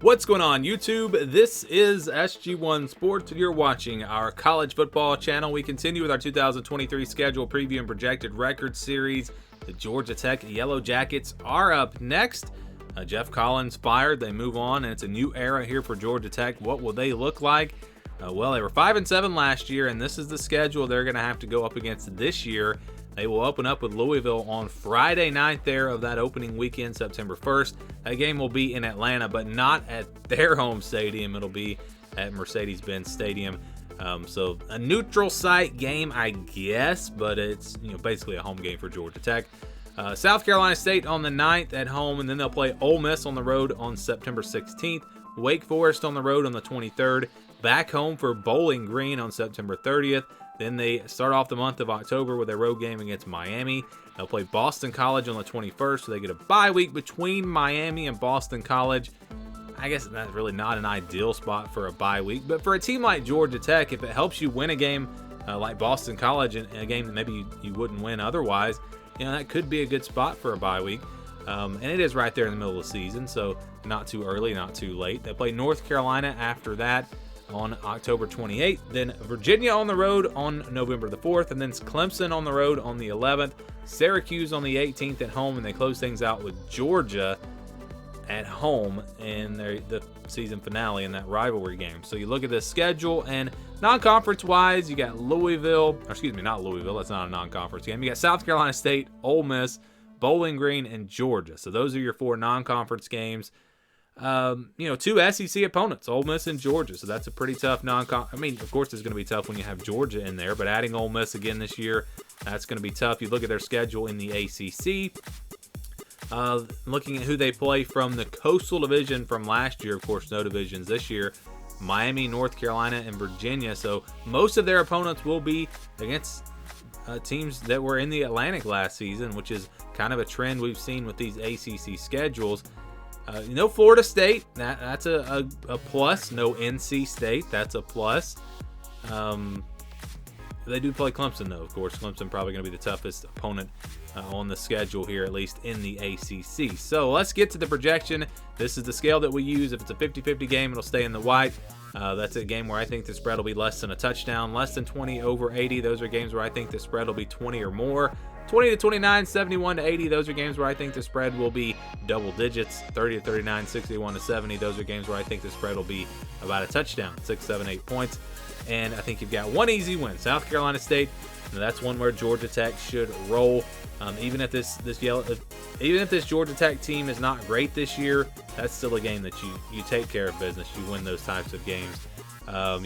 What's going on, YouTube? This is SG1 Sports, and you're watching our college football channel. We continue with our 2023 schedule preview and projected record series. The Georgia Tech Yellow Jackets are up next. Jeff Collins fired. They move on, and it's a new era here for Georgia Tech. What will they look like? Well, they were 5-7 last year, and this is the schedule they're going to have to go up against this year. They will open up with Louisville on Friday night there of that opening weekend, September 1st. That game will be in Atlanta, but not at their home stadium. It'll be at Mercedes-Benz Stadium. So a neutral site game, I guess, but it's basically a home game for Georgia Tech. South Carolina State on the 9th at home, and then they'll play Ole Miss on the road on September 16th. Wake Forest on the road on the 23rd. Back home for Bowling Green on September 30th. Then they start off the month of October with a road game against Miami. They'll play Boston College on the 21st, so they get a bye week between Miami and Boston College. I guess that's really not an ideal spot for a bye week, but for a team like Georgia Tech, if it helps you win a game like Boston College, and a game that maybe you wouldn't win otherwise, that could be a good spot for a bye week. And it is right there in the middle of the season, so not too early, not too late. They play North Carolina after that on October 28th, then Virginia on the road on November the 4th, and then Clemson on the road on the 11th, Syracuse on the 18th at home, and they close things out with Georgia at home in the season finale in that rivalry game. So you look at the schedule, and non-conference wise, you got Louisville, or excuse me, not Louisville, that's not a non-conference game. You got South Carolina State, Ole Miss, Bowling Green, and Georgia. So those are your four non-conference games. Two SEC opponents, Ole Miss and Georgia. So that's a pretty tough of course it's going to be tough when you have Georgia in there, but adding Ole Miss again this year, that's going to be tough. You look at their schedule in the ACC, looking at who they play from the Coastal Division from last year. Of course, no divisions this year. Miami, North Carolina, and Virginia. So most of their opponents will be against teams that were in the Atlantic last season, which is kind of a trend we've seen with these ACC schedules. No Florida State, that's a plus. No NC State, that's a plus. They do play Clemson, though, of course. Clemson probably going to be the toughest opponent on the schedule here, at least in the ACC. So let's get to the projection. This is the scale that we use. If it's a 50-50 game, it'll stay in the white. That's a game where I think the spread will be less than a touchdown, less than 20 over 80. Those are games where I think the spread will be 20 or more. 20 to 29, 71 to 80. Those are games where I think the spread will be double digits. 30 to 39, 61 to 70. Those are games where I think the spread will be about a touchdown, 6, 7, 8 points. And I think you've got one easy win, South Carolina State. And that's one where Georgia Tech should roll. Even if this Georgia Tech team is not great this year, that's still a game that you take care of business. You win those types of games.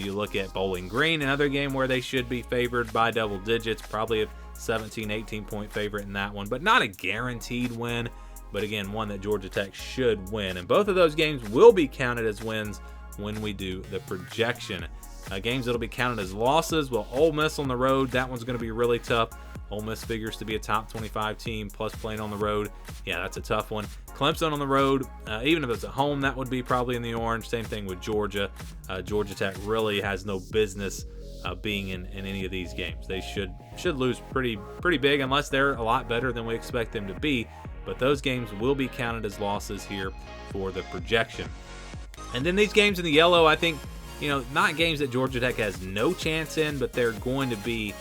You look at Bowling Green, another game where they should be favored by double digits, probably a 17, 18 point favorite in that one, but not a guaranteed win. But again, one that Georgia Tech should win. And both of those games will be counted as wins when we do the projection. Games that'll be counted as losses, well, Ole Miss on the road, that one's going to be really tough. Ole Miss figures to be a top 25 team, plus playing on the road. Yeah, that's a tough one. Clemson on the road, even if it's at home, that would be probably in the orange. Same thing with Georgia. Georgia Tech really has no business being in any of these games. They should lose pretty big, unless they're a lot better than we expect them to be. But those games will be counted as losses here for the projection. And then these games in the yellow, I think, not games that Georgia Tech has no chance in, but they're going to be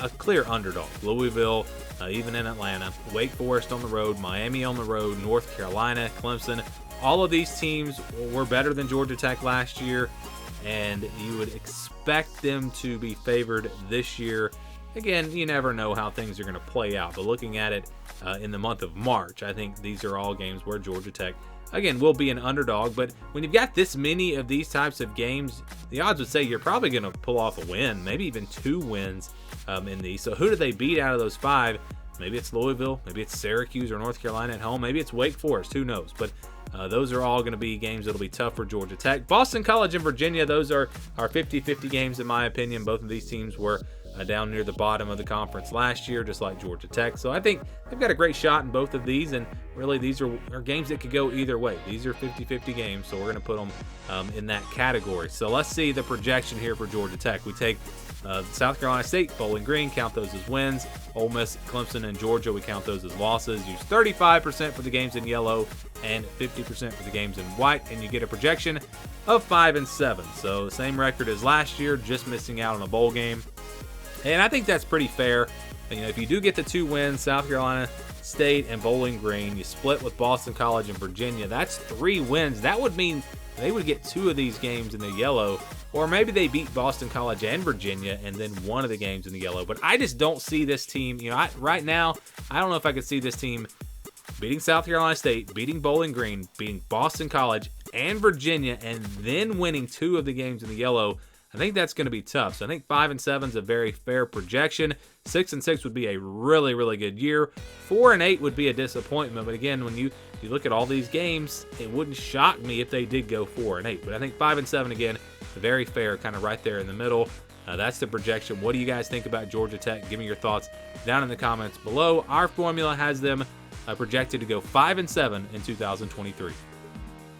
a clear underdog. Louisville, even in Atlanta, Wake Forest on the road, Miami on the road, North Carolina, Clemson. All of these teams were better than Georgia Tech last year, and you would expect them to be favored this year. Again, you never know how things are going to play out, but looking at it in the month of March, I think these are all games where Georgia Tech, again, will be an underdog. But when you've got this many of these types of games, the odds would say you're probably going to pull off a win, maybe even 2 wins in these. So who do they beat out of those 5? Maybe it's Louisville, maybe it's Syracuse or North Carolina at home, maybe it's Wake Forest, who knows. But those are all going to be games that'll be tough for Georgia Tech. Boston College and Virginia, those are 50-50 games in my opinion. Both of these teams were down near the bottom of the conference last year, just like Georgia Tech. So I think they've got a great shot in both of these, and really these are games that could go either way. These are 50-50 games, so we're going to put them in that category. So let's see the projection here for Georgia Tech. We take South Carolina State, Bowling Green, count those as wins. Ole Miss, Clemson, and Georgia, we count those as losses. Use 35% for the games in yellow and 50% for the games in white, and you get a projection of 5-7. So the same record as last year, just missing out on a bowl game. And I think that's pretty fair. And, if you do get the 2 wins, South Carolina State and Bowling Green, you split with Boston College and Virginia. That's 3 wins. That would mean they would get 2 of these games in the yellow, or maybe they beat Boston College and Virginia and then one of the games in the yellow. But I just don't see this team. Right now, I don't know if I could see this team beating South Carolina State, beating Bowling Green, beating Boston College and Virginia, and then winning 2 of the games in the yellow. I think that's going to be tough. So I think 5-7 is a very fair projection. 6-6 would be a really, really good year. 4-8 would be a disappointment. But again, when you look at all these games, it wouldn't shock me if they did go 4-8. But I think 5-7 again, very fair, kind of right there in the middle. That's the projection. What do you guys think about Georgia Tech? Give me your thoughts down in the comments below. Our formula has them projected to go 5-7 in 2023.